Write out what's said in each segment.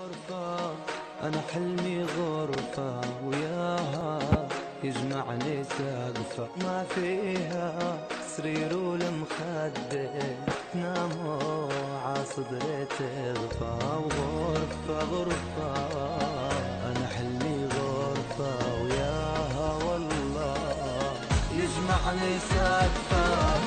غرفة أنا حلمي غرفة وياها يجمعني سقفة ما فيها سرير والمخدة تناموا عصدري تغفى وغرفة غرفة أنا حلمي غرفة وياها والله يجمعني سقفة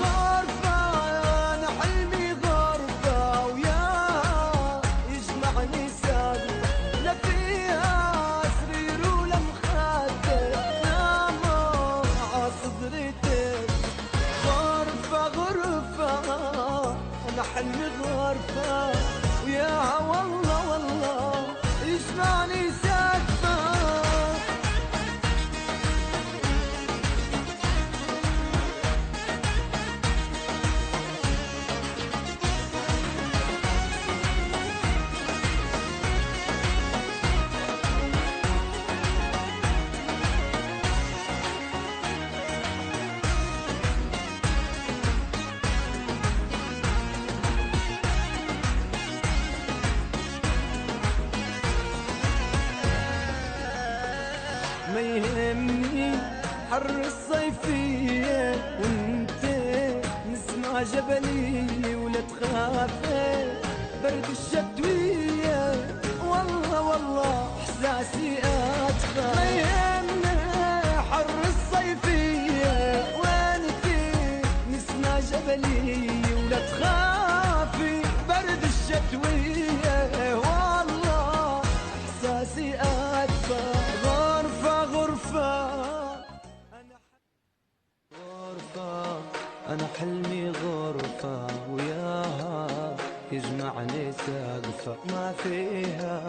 حلمي غرفة وياها والله والله يجمعني سقفة ما يهمني حر الصيفية وانت نسمع جبلية ولا تخافي برد الشتوية والله والله احساسي ادفى ما يهمني حر الصيفية وانت نسمع جبلية ولا تخافي برد الشتوية والله احساسي ادفى أنا حلمي غرفة وياها يجمعني سقفة ما فيها